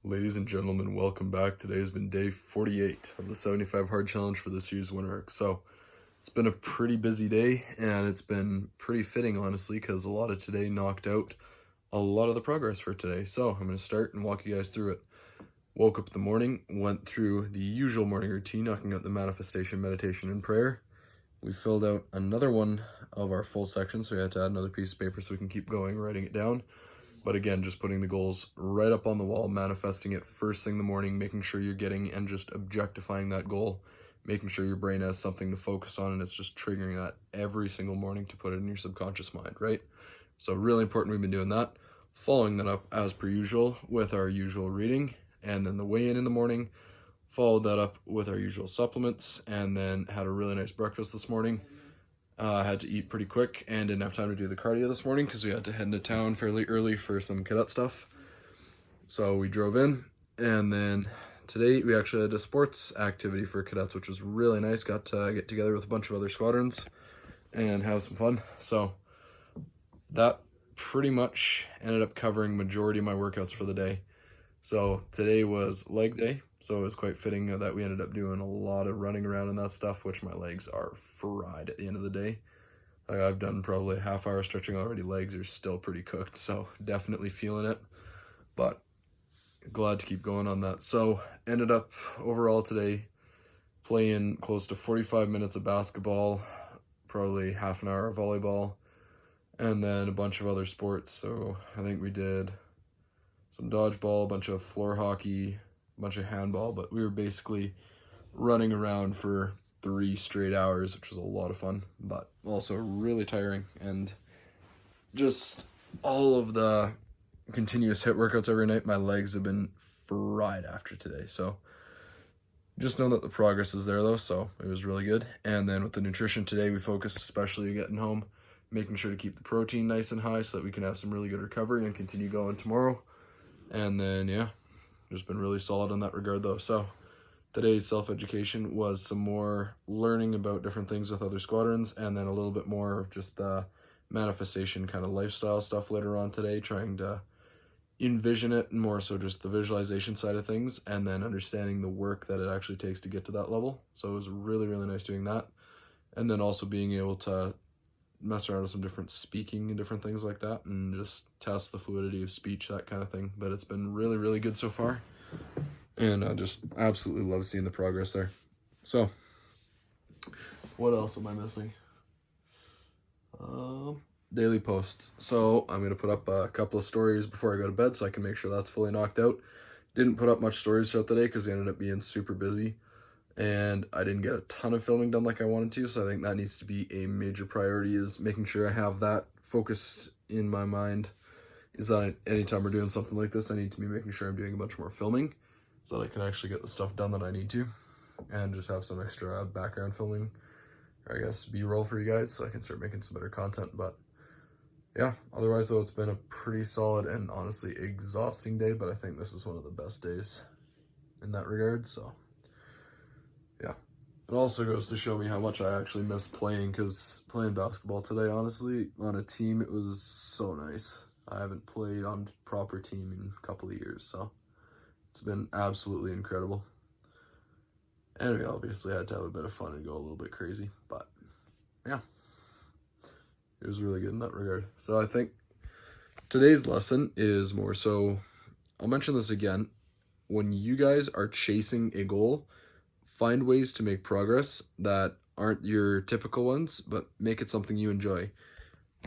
Ladies and gentlemen, welcome back. Today has been day 48 of the 75 hard challenge for this year's winter arc. So it's been a pretty busy day, and it's been pretty fitting, honestly, because a lot of today knocked out a lot of the progress for today. So I'm going to start and walk you guys through it. Woke up in the morning, went through the usual morning routine, knocking out the manifestation, meditation, and prayer. We filled out another one of our full sections, so we had to add another piece of paper so we can keep going, writing it down. But again, just putting the goals right up on the wall, manifesting it first thing in the morning, making sure you're getting and just objectifying that goal, making sure your brain has something to focus on, and it's just triggering that every single morning to put it in your subconscious mind, right? So really important, we've been doing that. Following that up as per usual with our usual reading, and then the weigh-in in the morning. Followed that up with our usual supplements, and then had a really nice breakfast this morning. I had to eat pretty quick and didn't have time to do the cardio this morning because we had to head into town fairly early for some cadet stuff. So we drove in, and then today we actually had a sports activity for cadets, which was really nice. Got to get together with a bunch of other squadrons and have some fun. So that pretty much ended up covering majority of my workouts for the day. So today was leg day, so it was quite fitting that we ended up doing a lot of running around and that stuff, which my legs are fried at the end of the day. I've done probably a half hour stretching already. Legs are still pretty cooked, so definitely feeling it, but glad to keep going on that. So ended up overall today playing close to 45 minutes of basketball, probably half an hour of volleyball, and then a bunch of other sports. So I think we did some dodgeball, a bunch of floor hockey, a bunch of handball, but we were basically running around for 3 straight hours, which was a lot of fun, but also really tiring. And just all of the continuous HIIT workouts every night, my legs have been fried after today. So just know that the progress is there though, so it was really good. And then with the nutrition today, we focused especially getting home, making sure to keep the protein nice and high so that we can have some really good recovery and continue going tomorrow. And then, yeah, just been really solid in that regard though. So today's self-education was some more learning about different things with other squadrons, and then a little bit more of just the manifestation kind of lifestyle stuff later on today, trying to envision it, and more so just the visualization side of things, and then understanding the work that it actually takes to get to that level. So it was really, really nice doing that. And then also being able to mess around with some different speaking and different things like that, and just test the fluidity of speech, that kind of thing. But it's been really, really good so far, and I just absolutely love seeing the progress there. So what else am I missing? Daily posts. So I'm going to put up a couple of stories before I go to bed so I can make sure that's fully knocked out. Didn't put up much stories throughout the day because we ended up being super busy, and I didn't get a ton of filming done like I wanted to, so I think that needs to be a major priority, is making sure I have that focused in my mind, is that anytime we're doing something like this, I need to be making sure I'm doing a bunch more filming so that I can actually get the stuff done that I need to, and just have some extra background filming, or I guess B-roll for you guys, so I can start making some better content. But yeah, otherwise though, it's been a pretty solid and honestly exhausting day, but I think this is one of the best days in that regard. So yeah, it also goes to show me how much I actually miss playing, because playing basketball today, honestly, on a team, it was so nice. I haven't played on proper team in a couple of years, so it's been absolutely incredible. And we obviously had to have a bit of fun and go a little bit crazy, but yeah, it was really good in that regard. So I think today's lesson is more so, I'll mention this again, when you guys are chasing a goal, find ways to make progress that aren't your typical ones, but make it something you enjoy.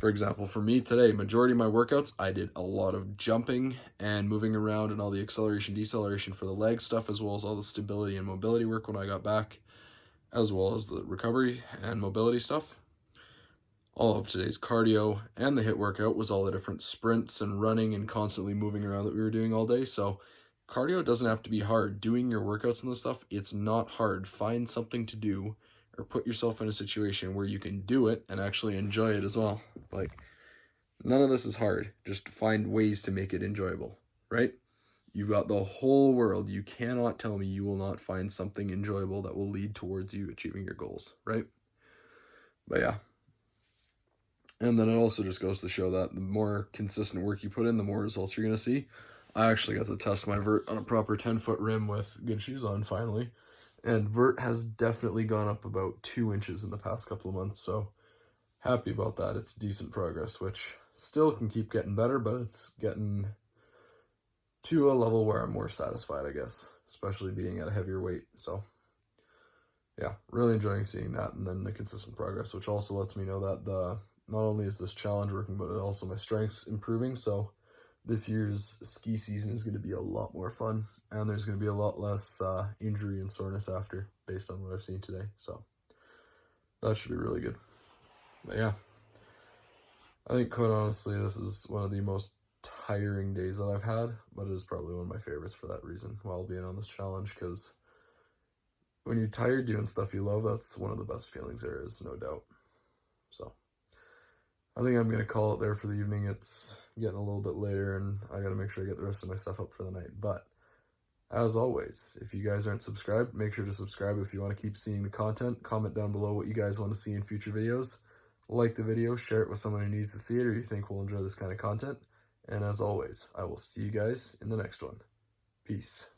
For example, for me today, majority of my workouts, I did a lot of jumping and moving around and all the acceleration, deceleration for the leg stuff, as well as all the stability and mobility work when I got back, as well as the recovery and mobility stuff. All of today's cardio and the HIIT workout was all the different sprints and running and constantly moving around that we were doing all day. So cardio doesn't have to be hard. Doing your workouts and this stuff, it's not hard. Find something to do, or put yourself in a situation where you can do it and actually enjoy it as well. Like, none of this is hard. Just find ways to make it enjoyable, right? You've got the whole world. You cannot tell me you will not find something enjoyable that will lead towards you achieving your goals, right? But yeah. And then it also just goes to show that the more consistent work you put in, the more results you're going to see. I actually got to test my vert on a proper 10-foot rim with good shoes on finally. And vert has definitely gone up about 2 inches in the past couple of months, so happy about that. It's decent progress, which still can keep getting better, but it's getting to a level where I'm more satisfied, I guess, especially being at a heavier weight. So yeah, really enjoying seeing that, and then the consistent progress, which also lets me know that not only is this challenge working, but also my strength's improving. So this year's ski season is going to be a lot more fun, and there's going to be a lot less injury and soreness after, based on what I've seen today. So that should be really good. But yeah, I think quite honestly, this is one of the most tiring days that I've had, but it is probably one of my favorites for that reason, while being on this challenge, because when you're tired doing stuff you love, that's one of the best feelings there is, no doubt. So I think I'm going to call it there for the evening. It's getting a little bit later, and I got to make sure I get the rest of my stuff up for the night. But as always, if you guys aren't subscribed, make sure to subscribe if you want to keep seeing the content. Comment down below what you guys want to see in future videos. Like the video, share it with someone who needs to see it or you think will enjoy this kind of content. And as always, I will see you guys in the next one. Peace.